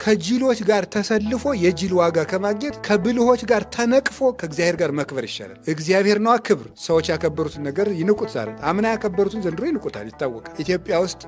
ከጅሎች ጋር ተሰልፎ የጅል ዋጋ ከማግኘት ከብልሆች ጋር ተነቅፎ ከእግዚአብሔር ጋር መክበር ይሻላል። እግዚአብሔር ነዋ ክብር። ሰዎች ያከበሩትን ነገር ይንቁት። ዛሬ አምና ያከበሩትን ዘንድሮ ይንቁታል፣ ይታወቃል። ኢትዮጵያ ውስጥ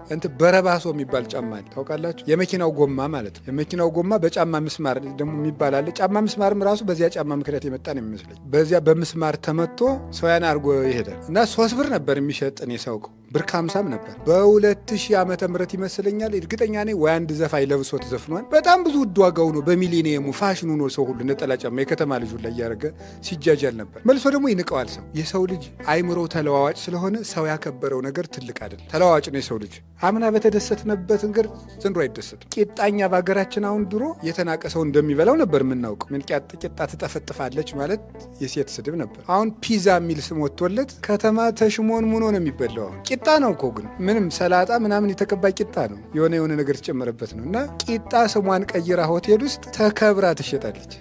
በረባሶ የሚባል ጫማ አለ፣ ታውቃላችሁ? የመኪናው ጎማ ማለት ነው። የመኪናው ጎማ በጫማ ምስማር ደግሞ የሚባል አለ። ጫማ ምስማርም ራሱ በዚያ ጫማ ምክንያት የመጣ ነው የሚመስለኝ። በዚያ በምስማር ተመቶ ሰው ያን አድርጎ ይሄዳል እና 3 ብር ነበር የሚሸጥ እኔ ሳውቀው፣ ብር ከ50 ነበር። በ2000 ዓመተ ምህረት ይመስለኛል፣ እርግጠኛ ነኝ። ወይ አንድ ዘፋኝ ለብሶት ዘፍኗል። በጣም ብዙ ውድ ዋጋው ነው። በሚሊኒየሙ ፋሽኑ ነው። ሰው ሁሉ ነጠላ ጫማ የከተማ ልጁ ላይ እያደረገ ሲጃጃል ነበር። መልሶ ደግሞ ይንቀዋል ሰው። የሰው ልጅ አይምሮ ተለዋዋጭ ስለሆነ ሰው ያከበረው ነገር ትልቅ አይደለም፣ ተለዋዋጭ ነው የሰው ልጅ። አምና በተደሰትንበት ነገር ዘንድሮ አይደሰትም። ቂጣኛ በሀገራችን አሁን ድሮ የተናቀ ሰው እንደሚበላው ነበር የምናውቀው። ምን ቂጣ ትጠፈጥፋለች ማለት የሴት ስድብ ነበር። አሁን ፒዛ የሚል ስም ወጥቶለት ከተማ ተሽሞን ሙኖ ነው የሚበላው። አሁን ቂጣ ነው እኮ ግን ምንም ሰላጣ ምናምን የተቀባ ቂጣ ነው። የሆነ ነገር ተጨመረበት ነው እና ቂጣ ስሟን ቀይራ ሆቴል ውስጥ ተከብራ ትሸጣለች።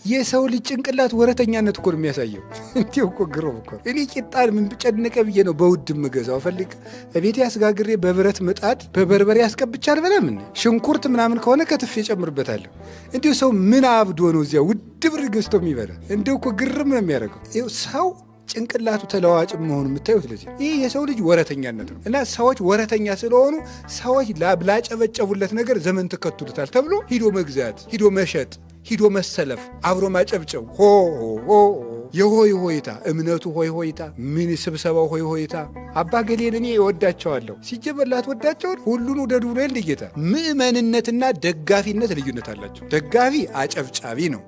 የሰው ልጅ ጭንቅላት ወረተኛነት እኮ ነው የሚያሳየው። እንዲሁ እኮ ግሮም እኮ እኔ ቂጣን ምን ጨነቀ ብዬ ነው በውድ ምገዛው። ፈልግ እቤቴ ያስጋግሬ በብረት ምጣድ በበርበሬ ያስቀብቻ አልበላም። ሽንኩርት ምናምን ከሆነ ከትፌ ጨምርበታለሁ። እንዲሁ ሰው ምን አብዶ ነው እዚያ ውድ ብር ገዝቶ የሚበላ? እንዲሁ እኮ ግርም ነው የሚያደርገው ሰው ጭንቅላቱ ተለዋዋጭ መሆኑ የምታዩት ለዚህ። ይህ የሰው ልጅ ወረተኛነት ነው እና ሰዎች ወረተኛ ስለሆኑ ሰዎች ላጨበጨቡለት ነገር ዘመን ተከትሉታል ተብሎ ሂዶ መግዛት፣ ሂዶ መሸጥ፣ ሂዶ መሰለፍ፣ አብሮ ማጨብጨብ፣ የሆይ ሆይታ እምነቱ ሆይ ሆይታ፣ ምን ስብሰባው ሆይ ሆይታ። አባ ገሌን እኔ እወዳቸዋለሁ ሲጀበላት ወዳቸውን ሁሉን ውደዱ ብሎ ልጌታ። ምእመንነትና ደጋፊነት ልዩነት አላቸው። ደጋፊ አጨብጫቢ ነው።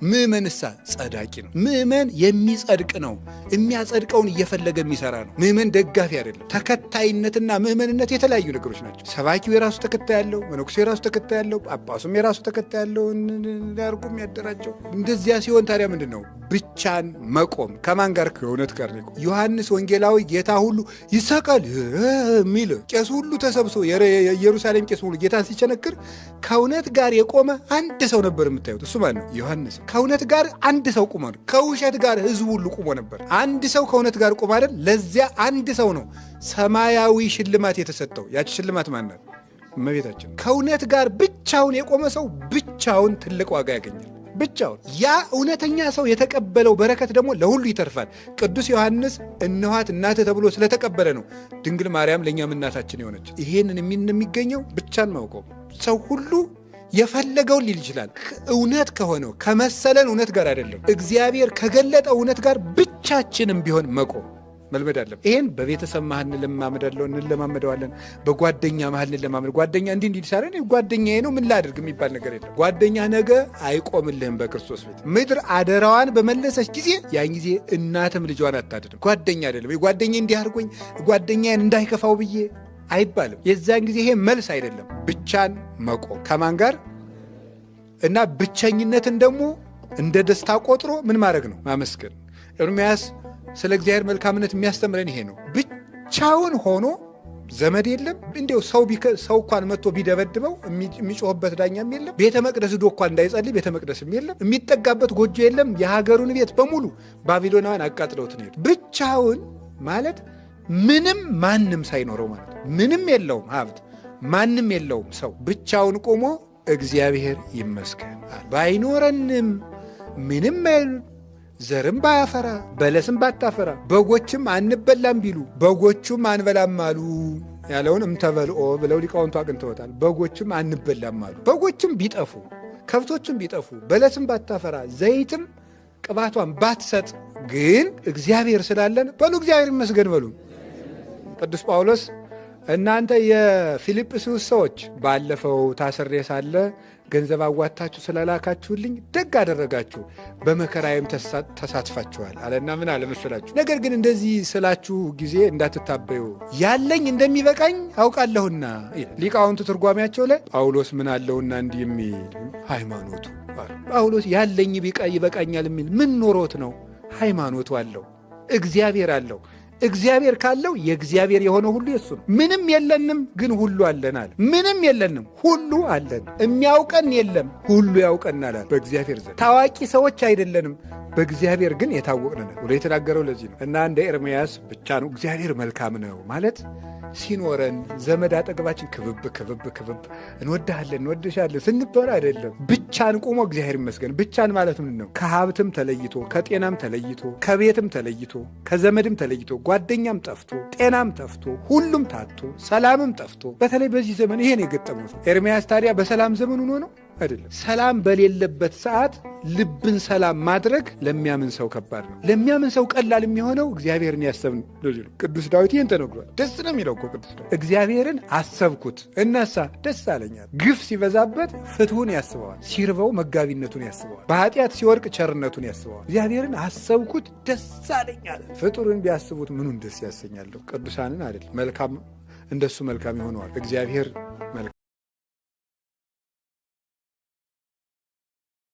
ምእመንሳ ጸዳቂ ነው። ምእመን የሚጸድቅ ነው። የሚያጸድቀውን እየፈለገ የሚሰራ ነው። ምእመን ደጋፊ አይደለም። ተከታይነትና ምእመንነት የተለያዩ ነገሮች ናቸው። ሰባኪው የራሱ ተከታይ ያለው፣ መነኩሴ የራሱ ተከታይ ያለው፣ ጳጳሱም የራሱ ተከታይ ያለው ዳርጎ የሚያደራጀው። እንደዚያ ሲሆን ታዲያ ምንድን ነው? ብቻን መቆም። ከማን ጋር? ከእውነት ጋር ነው። ዮሐንስ ወንጌላዊ ጌታ ሁሉ ይሰቀል የሚል ቄሱ ሁሉ ተሰብስቦ የኢየሩሳሌም ቄስ ሁሉ ጌታን ሲቸነክር ከእውነት ጋር የቆመ አንድ ሰው ነበር የምታዩት። እሱ ማለት ነው ዮሐንስ። ከእውነት ጋር አንድ ሰው ቁሞ ነው። ከውሸት ጋር ህዝቡ ሁሉ ቁሞ ነበር። አንድ ሰው ከእውነት ጋር ቁሞ አይደል? ለዚያ አንድ ሰው ነው ሰማያዊ ሽልማት የተሰጠው። ያቺ ሽልማት ማናት? እመቤታችን። ከእውነት ጋር ብቻውን የቆመ ሰው ብቻውን ትልቅ ዋጋ ያገኛል። ብቻውን። ያ እውነተኛ ሰው የተቀበለው በረከት ደግሞ ለሁሉ ይተርፋል። ቅዱስ ዮሐንስ እነኋት እናትህ ተብሎ ስለተቀበለ ነው ድንግል ማርያም ለእኛም እናታችን የሆነች። ይሄንን የሚገኘው ብቻን ማውቀው። ሰው ሁሉ የፈለገውን ሊል ይችላል። እውነት ከሆነው ከመሰለን እውነት ጋር አይደለም፣ እግዚአብሔር ከገለጠው እውነት ጋር ብቻችንም ቢሆን መቆም መልመድ አለብን። ይሄን በቤተሰብ መሀል እንለማመደዋለን። በጓደኛ መሀል እንለማመድ። ጓደኛ እንዲህ ሳይሆን ጓደኛዬ ነው ምን ላድርግ የሚባል ነገር የለም። ጓደኛ ነገ አይቆምልህም በክርስቶስ ቤት። ምድር አደራዋን በመለሰች ጊዜ ያን ጊዜ እናትም ልጇን አታድንም። ጓደኛ አይደለም ጓደኛ እንዲህ አድርጎኝ ጓደኛዬን እንዳይከፋው ብዬ አይባልም። የዛን ጊዜ ይሄ መልስ አይደለም። ብቻን መቆም ከማን ጋር እና ብቸኝነትን ደግሞ እንደ ደስታ ቆጥሮ ምን ማድረግ ነው? ማመስገን። ኤርምያስ ስለ እግዚአብሔር መልካምነት የሚያስተምረን ይሄ ነው። ብቻውን ሆኖ ዘመድ የለም። እንዲያው ሰው እንኳን መጥቶ ቢደበድበው የሚጮህበት ዳኛም የለም። ቤተ መቅደስ ዶ እንኳን እንዳይጸልይ ቤተ መቅደስም የለም። የሚጠጋበት ጎጆ የለም። የሀገሩን ቤት በሙሉ ባቢሎናውያን አቃጥለውት ነው። ብቻውን ማለት ምንም ማንም ሳይኖረው ማለት ምንም የለውም ሀብት፣ ማንም የለውም ሰው ብቻውን ቆሞ እግዚአብሔር ይመስገን ባይኖረንም ምንም ዘርም ባያፈራ በለስም ባታፈራ በጎችም አንበላም ቢሉ በጎቹም አንበላም አሉ ያለውን እምተበልኦ ብለው ሊቃውንቱ አቅንተውታል። በጎችም አንበላም አሉ። በጎችም ቢጠፉ ከብቶችም ቢጠፉ በለስም ባታፈራ ዘይትም ቅባቷን ባትሰጥ ግን እግዚአብሔር ስላለን በሉ እግዚአብሔር ይመስገን በሉ። ቅዱስ ጳውሎስ እናንተ የፊልጵስዩስ ሰዎች ባለፈው ታስሬ ሳለ ገንዘብ አዋታችሁ ስለላካችሁልኝ ደግ አደረጋችሁ፣ በመከራዬም ተሳትፋችኋል አለና ምን አለ መሰላችሁ? ነገር ግን እንደዚህ ስላችሁ ጊዜ እንዳትታበዩ ያለኝ እንደሚበቃኝ አውቃለሁና። ሊቃውንቱ ትርጓሜያቸው ላይ ጳውሎስ ምን አለውና እንዲህ የሚል ሃይማኖቱ ጳውሎስ ያለኝ ይበቃኛል የሚል ምን ኖሮት ነው? ሃይማኖቱ አለው፣ እግዚአብሔር አለው። እግዚአብሔር ካለው የእግዚአብሔር የሆነ ሁሉ የሱ ነው። ምንም የለንም ግን ሁሉ አለን አለ። ምንም የለንም ሁሉ አለን። የሚያውቀን የለም ሁሉ ያውቀናል አለ በእግዚአብሔር ዘንድ። ታዋቂ ሰዎች አይደለንም በእግዚአብሔር ግን የታወቅን ነን ብሎ የተናገረው ለዚህ ነው። እና እንደ ኤርምያስ ብቻ ነው እግዚአብሔር መልካም ነው ማለት ሲኖረን ዘመድ አጠገባችን ክብብ እንወድሻለን ስንባል አይደለም። ብቻን ቆሞ እግዚአብሔር ይመስገን። ብቻን ማለት ምን ነው? ከሀብትም ተለይቶ፣ ከጤናም ተለይቶ፣ ከቤትም ተለይቶ፣ ከዘመድም ተለይቶ፣ ጓደኛም ጠፍቶ፣ ጤናም ጠፍቶ፣ ሁሉም ታጥቶ፣ ሰላምም ጠፍቶ፣ በተለይ በዚህ ዘመን ይሄን የገጠመው ኤርምያስ ታዲያ በሰላም ዘመን ሆኖ ነው አይደለም። ሰላም በሌለበት ሰዓት ልብን ሰላም ማድረግ ለሚያምን ሰው ከባድ ነው። ለሚያምን ሰው ቀላል የሚሆነው እግዚአብሔርን ያሰብን ልጅ ነው። ቅዱስ ዳዊት ይህን ተነግሯል። ደስ ነው የሚለው እኮ ቅዱስ ዳዊት። እግዚአብሔርን አሰብኩት እነሳ ደስ አለኛል። ግፍ ሲበዛበት ፍትሁን ያስበዋል፣ ሲርበው መጋቢነቱን ያስበዋል፣ በኃጢአት ሲወድቅ ቸርነቱን ያስበዋል። እግዚአብሔርን አሰብኩት ደስ አለኛል። ፍጡርን ቢያስቡት ምኑን ደስ ያሰኛለሁ? ቅዱሳንን አይደል? መልካም እንደሱ መልካም ይሆነዋል እግዚአብሔር መልካም